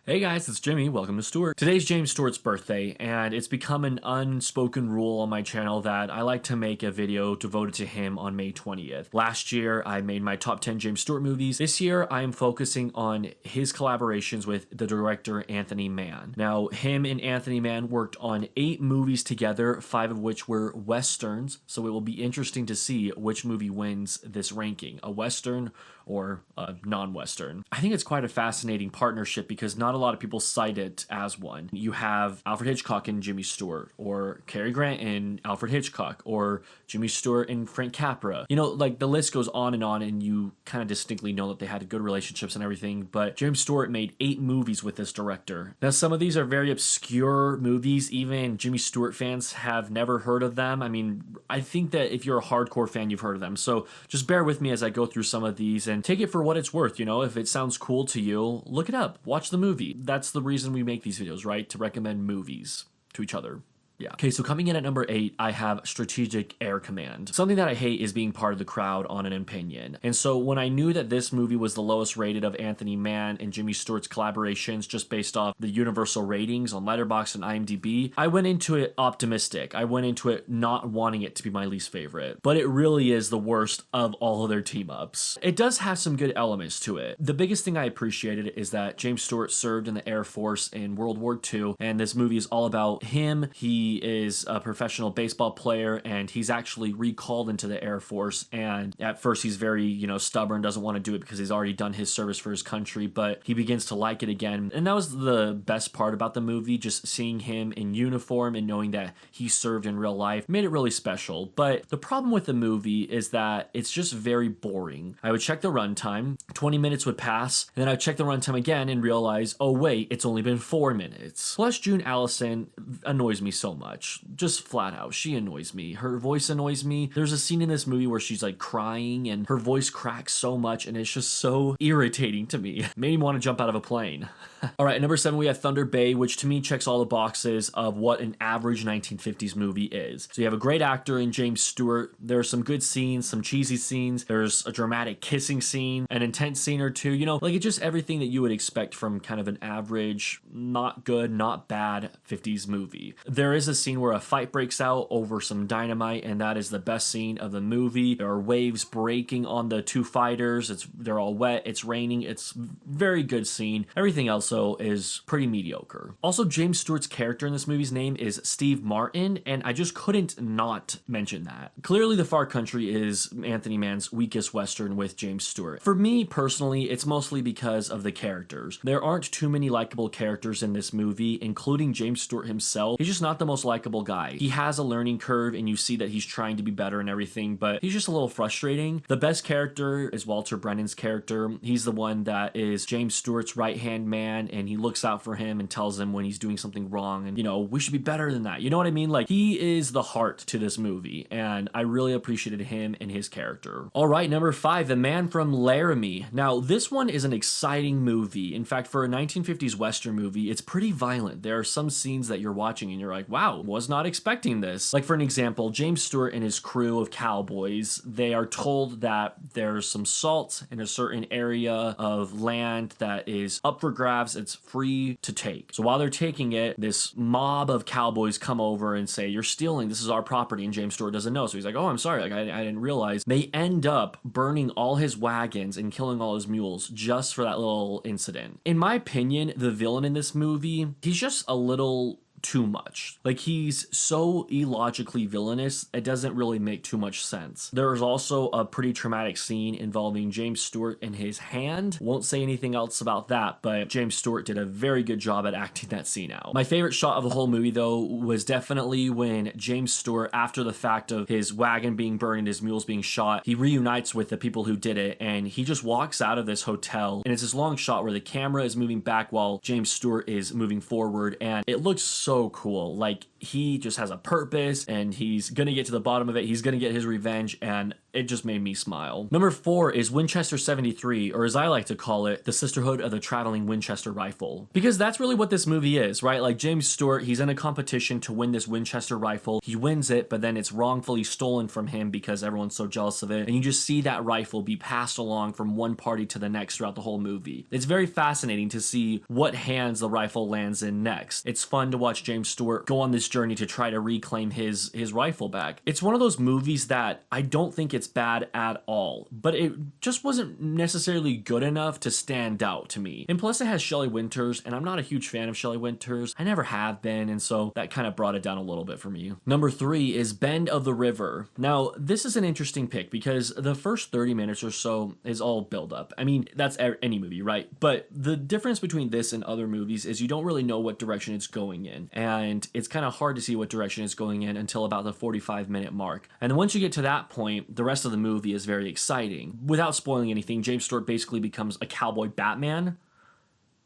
Hey guys, it's Jimmy. Welcome to Stewart. Today's James Stewart's birthday, and it's become an unspoken rule on my channel that I like to make a video devoted to him on May 20th. Last year, I made my top 10 James Stewart movies. This year, I am focusing on his collaborations with the director Anthony Mann. Now, him and Anthony Mann worked on 8 movies together, 5 of which were Westerns, so it will be interesting to see which movie wins this ranking, a Western or a non-Western. I think it's quite a fascinating partnership because not a lot of people cite it as one. You have Alfred Hitchcock and Jimmy Stewart, or Cary Grant and Alfred Hitchcock, or Jimmy Stewart and Frank Capra. You know, like the list goes on, and you kind of distinctly know that they had good relationships and everything, but James Stewart made 8 movies with this director. Now, some of these are very obscure movies. Even Jimmy Stewart fans have never heard of them. I mean, I think that if you're a hardcore fan, you've heard of them. So just bear with me as I go through some of these and take it for what it's worth. You know, if it sounds cool to you, look it up, watch the movie. That's the reason we make these videos, right? To recommend movies to each other. Yeah. Okay, so coming in at number 8, I have Strategic Air Command. Something that I hate is being part of the crowd on an opinion. And so when I knew that this movie was the lowest rated of Anthony Mann and Jimmy Stewart's collaborations just based off the universal ratings on Letterboxd and IMDb, I went into it optimistic. I went into it not wanting it to be my least favorite. But it really is the worst of all of their team-ups. It does have some good elements to it. The biggest thing I appreciated is that James Stewart served in the Air Force in World War II, and this movie is all about him. He is a professional baseball player, and he's actually recalled into the Air Force, and at first he's very, stubborn, doesn't want to do it because he's already done his service for his country, but he begins to like it again. And that was the best part about the movie, just seeing him in uniform and knowing that he served in real life made it really special. But the problem with the movie is that it's just very boring. I would check the runtime, 20 minutes would pass, and then I'd check the runtime again and realize, oh wait, it's only been 4 minutes. Plus, June Allison annoys me so much. Just flat out, she annoys me. Her voice annoys me. There's a scene in this movie where she's like crying and her voice cracks so much, and it's just so irritating to me. Made me want to jump out of a plane. All right, at number 7 we have Thunder Bay, which to me checks all the boxes of what an average 1950s movie is. So you have a great actor in James Stewart. There are some good scenes, some cheesy scenes. There's a dramatic kissing scene, an intense scene or two. Like it's just everything that you would expect from kind of an average, not good, not bad 50s movie. There is a scene where a fight breaks out over some dynamite, and that is the best scene of the movie. There are waves breaking on the 2 fighters. They're all wet. It's raining. It's very good scene. Everything else though is pretty mediocre. Also, James Stewart's character in this movie's name is Steve Martin, and I just couldn't not mention that. Clearly, The Far Country is Anthony Mann's weakest Western with James Stewart. For me personally, it's mostly because of the characters. There aren't too many likable characters in this movie, including James Stewart himself. He's just not the most likable guy. He has a learning curve, and you see that he's trying to be better and everything, but he's just a little frustrating. The best character is Walter Brennan's character. He's the one that is James Stewart's right-hand man, and he looks out for him and tells him when he's doing something wrong, and we should be better than that. You know what I mean? Like, he is the heart to this movie, and I really appreciated him and his character. All right, number 5, The Man From Laramie. Now, this one is an exciting movie. In fact, for a 1950s Western movie, it's pretty violent. There are some scenes that you're watching and you're like, wow, was not expecting this. Like, for an example, James Stewart and his crew of cowboys, they are told that there's some salt in a certain area of land that is up for grabs. It's free to take. So while they're taking it, this mob of cowboys come over and say, you're stealing, this is our property, and James Stewart doesn't know. So he's like, oh, I'm sorry, like I didn't realize. They end up burning all his wagons and killing all his mules just for that little incident. In my opinion, the villain in this movie, he's just a little too much. Like, he's so illogically villainous, it doesn't really make too much sense. There is also a pretty traumatic scene involving James Stewart and his hand. Won't say anything else about that, but James Stewart did a very good job at acting that scene out. My favorite shot of the whole movie, though, was definitely when James Stewart, after the fact of his wagon being burned and his mules being shot, he reunites with the people who did it, and he just walks out of this hotel, and it's this long shot where the camera is moving back while James Stewart is moving forward, and it looks so cool. Like, he just has a purpose and he's gonna get to the bottom of it. He's gonna get his revenge, and it just made me smile. Number 4 is Winchester 73, or as I like to call it, the Sisterhood of the Traveling Winchester Rifle. Because that's really what this movie is, right? Like James Stewart, he's in a competition to win this Winchester rifle. He wins it, but then it's wrongfully stolen from him because everyone's so jealous of it. And you just see that rifle be passed along from one party to the next throughout the whole movie. It's very fascinating to see what hands the rifle lands in next. It's fun to watch James Stewart go on this journey to try to reclaim his rifle back. It's one of those movies that I don't think it's bad at all, but it just wasn't necessarily good enough to stand out to me. And plus it has Shelley Winters, and I'm not a huge fan of Shelley Winters. I never have been, and so that kind of brought it down a little bit for me. Number 3 is Bend of the River. Now, this is an interesting pick because the first 30 minutes or so is all build up. I mean, that's any movie, right? But the difference between this and other movies is you don't really know what direction it's going in, and it's kind of hard to see what direction it's going in until about the 45-minute mark. And then once you get to that point, the rest of the movie is very exciting. Without spoiling anything, James Stewart basically becomes a cowboy Batman.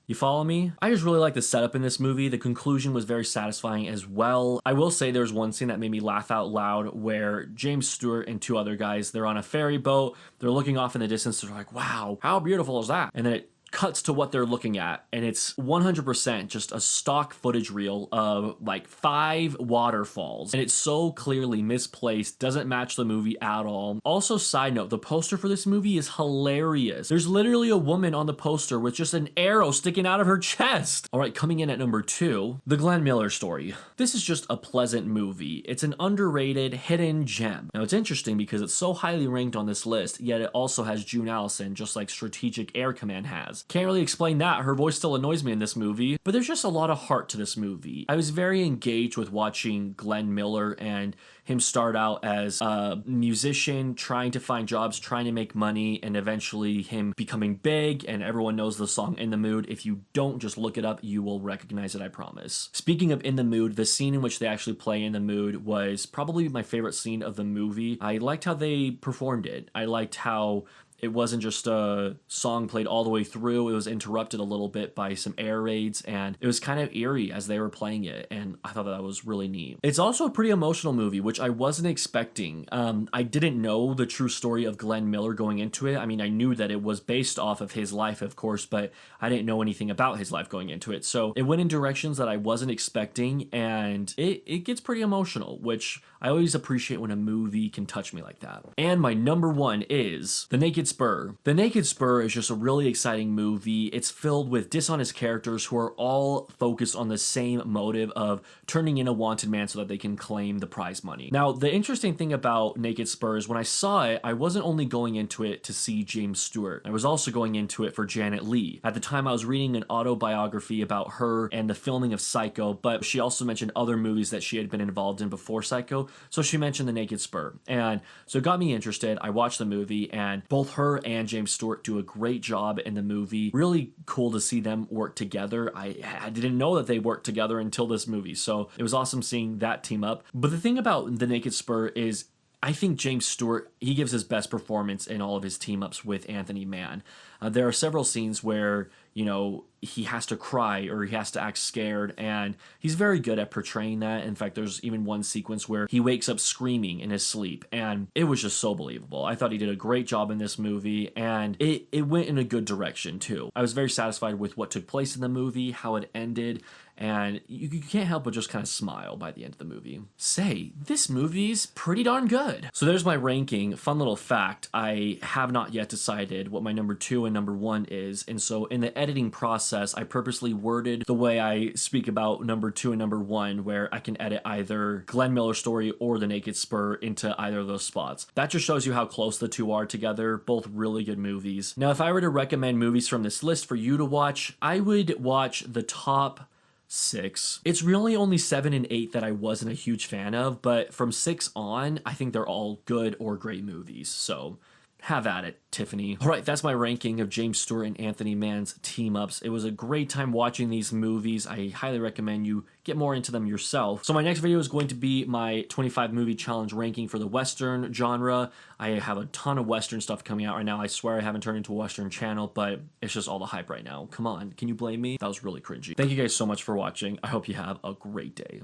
You follow me? I just really like the setup in this movie. The conclusion was very satisfying as well. I will say there's one scene that made me laugh out loud where James Stewart and 2 other guys, they're on a ferry boat, they're looking off in the distance, they're like, wow, how beautiful is that? And then it cuts to what they're looking at, and it's 100% just a stock footage reel of like 5 waterfalls, and it's so clearly misplaced, doesn't match the movie at all. Also, side note, the poster for this movie is hilarious. There's literally a woman on the poster with just an arrow sticking out of her chest. All right, coming in at number 2, The Glenn Miller Story. This is just a pleasant movie. It's an underrated hidden gem. Now, it's interesting because it's so highly ranked on this list, yet it also has June Allison, just like Strategic Air Command has. Can't really explain that. Her voice still annoys me in this movie, but there's just a lot of heart to this movie. I was very engaged with watching Glenn Miller and him start out as a musician, trying to find jobs, trying to make money, and eventually him becoming big, and everyone knows the song In the Mood. If you don't, just look it up. You will recognize it, I promise. Speaking of In the Mood, the scene in which they actually play In the Mood was probably my favorite scene of the movie. I liked how they performed it. I liked how it wasn't just a song played all the way through. It was interrupted a little bit by some air raids, and it was kind of eerie as they were playing it, and I thought that was really neat. It's also a pretty emotional movie, which I wasn't expecting. I didn't know the true story of Glenn Miller going into it. I mean, I knew that it was based off of his life, of course, but I didn't know anything about his life going into it. So it went in directions that I wasn't expecting, and it gets pretty emotional, which I always appreciate when a movie can touch me like that. And my number 1 is The Naked Spur. The Naked Spur is just a really exciting movie. It's filled with dishonest characters who are all focused on the same motive of turning in a wanted man so that they can claim the prize money. Now, the interesting thing about Naked Spur is when I saw it, I wasn't only going into it to see James Stewart. I was also going into it for Janet Leigh. At the time, I was reading an autobiography about her and the filming of Psycho, but she also mentioned other movies that she had been involved in before Psycho, so she mentioned The Naked Spur. And so it got me interested. I watched the movie, and both her and James Stewart do a great job in the movie. Really cool to see them work together. I didn't know that they worked together until this movie, so it was awesome seeing that team up. But the thing about The Naked Spur is I think James Stewart, he gives his best performance in all of his team-ups with Anthony Mann. There are several scenes where, you know, he has to cry or he has to act scared, and he's very good at portraying that. In fact, there's even one sequence where he wakes up screaming in his sleep, and it was just so believable. I thought he did a great job in this movie, and it went in a good direction too. I was very satisfied with what took place in the movie, how it ended, and you can't help but just kind of smile by the end of the movie. Say, this movie's pretty darn good. So there's my ranking. Fun little fact, I have not yet decided what my number 2 and number 1 is, and so in the editing process, I purposely worded the way I speak about number 2 and number 1, where I can edit either Glenn Miller Story or The Naked Spur into either of those spots. That just shows you how close the two are together. Both really good movies. Now, if I were to recommend movies from this list for you to watch, I would watch the top 6. It's really only 7 and 8 that I wasn't a huge fan of, but from 6 on, I think they're all good or great movies. So have at it, Tiffany. All right, that's my ranking of James Stewart and Anthony Mann's team-ups. It was a great time watching these movies. I highly recommend you get more into them yourself. So my next video is going to be my 25 movie challenge ranking for the Western genre. I have a ton of Western stuff coming out right now. I swear I haven't turned into a Western channel, but it's just all the hype right now. Come on, can you blame me? That was really cringy. Thank you guys so much for watching. I hope you have a great day.